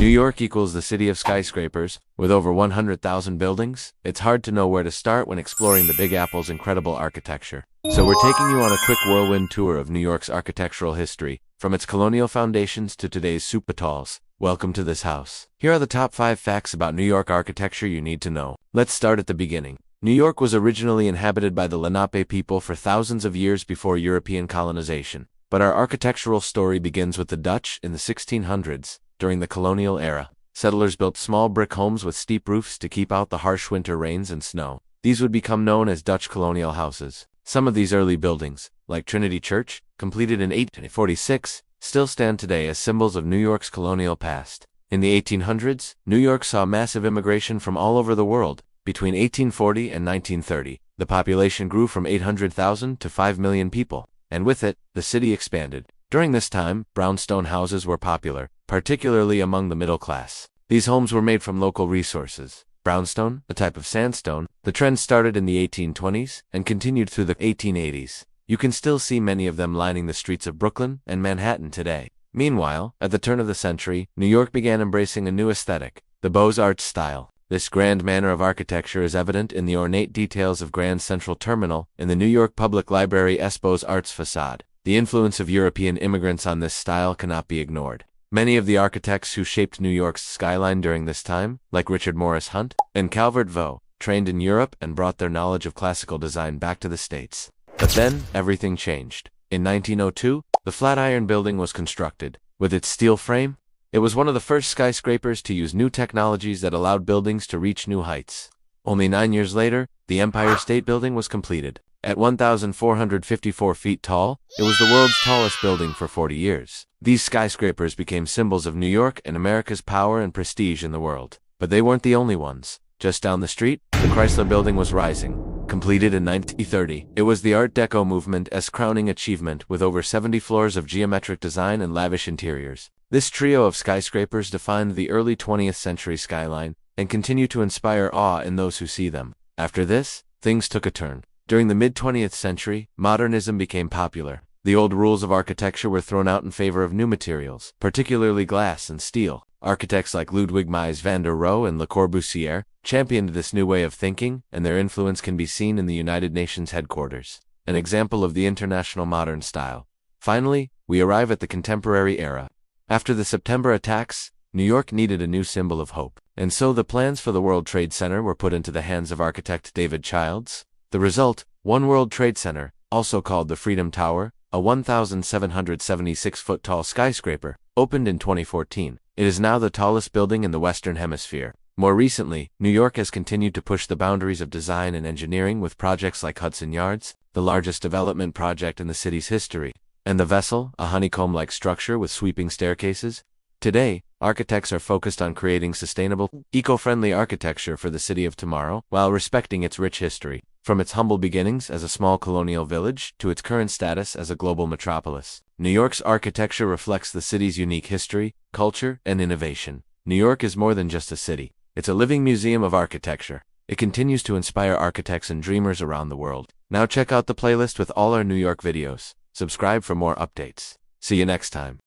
New York equals the city of skyscrapers, with over 100,000 buildings. It's hard to know where to start when exploring the Big Apple's incredible architecture. So we're taking you on a quick whirlwind tour of New York's architectural history, from its colonial foundations to today's super talls. Welcome to this house. Here are the top 5 facts about New York architecture you need to know. Let's start at the beginning. New York was originally inhabited by the Lenape people for thousands of years before European colonization. But our architectural story begins with the Dutch in the 1600s. During the colonial era, settlers built small brick homes with steep roofs to keep out the harsh winter rains and snow. These would become known as Dutch Colonial houses. Some of these early buildings, like Trinity Church, completed in 1846, still stand today as symbols of New York's colonial past. In the 1800s, New York saw massive immigration from all over the world. Between 1840 and 1930, the population grew from 800,000 to 5 million people, and with it, the city expanded. During this time, brownstone houses were popular, particularly among the middle class. These homes were made from local resources. Brownstone, a type of sandstone, the trend started in the 1820s and continued through the 1880s. You can still see many of them lining the streets of Brooklyn and Manhattan today. Meanwhile, at the turn of the century, New York began embracing a new aesthetic, the Beaux-Arts style. This grand manner of architecture is evident in the ornate details of Grand Central Terminal in the New York Public Library's Beaux-Arts facade. The influence of European immigrants on this style cannot be ignored. Many of the architects who shaped New York's skyline during this time, like Richard Morris Hunt and Calvert Vaux, trained in Europe and brought their knowledge of classical design back to the States. But then, everything changed. In 1902, the Flatiron Building was constructed. With its steel frame, it was one of the first skyscrapers to use new technologies that allowed buildings to reach new heights. Only 9 years later, the Empire State Building was completed. At 1,454 feet tall, it was the world's tallest building for 40 years. These skyscrapers became symbols of New York and America's power and prestige in the world. But they weren't the only ones. Just down the street, the Chrysler Building was rising. Completed in 1930, it was the Art Deco movement's crowning achievement with over 70 floors of geometric design and lavish interiors. This trio of skyscrapers defined the early 20th century skyline and continue to inspire awe in those who see them. After this, things took a turn. During the mid-20th century, modernism became popular. The old rules of architecture were thrown out in favor of new materials, particularly glass and steel. Architects like Ludwig Mies van der Rohe and Le Corbusier championed this new way of thinking, and their influence can be seen in the United Nations headquarters, an example of the international modern style. Finally, we arrive at the contemporary era. After the September attacks, New York needed a new symbol of hope, and so the plans for the World Trade Center were put into the hands of architect David Childs. The result, One World Trade Center, also called the Freedom Tower, a 1,776-foot tall skyscraper, opened in 2014. It is now the tallest building in the Western Hemisphere. More recently, New York has continued to push the boundaries of design and engineering with projects like Hudson Yards, the largest development project in the city's history, and the Vessel, a honeycomb-like structure with sweeping staircases. Today, architects are focused on creating sustainable, eco-friendly architecture for the city of tomorrow while respecting its rich history. From its humble beginnings as a small colonial village to its current status as a global metropolis, New York's architecture reflects the city's unique history, culture, and innovation. New York is more than just a city. It's a living museum of architecture. It continues to inspire architects and dreamers around the world. Now check out the playlist with all our New York videos. Subscribe for more updates. See you next time.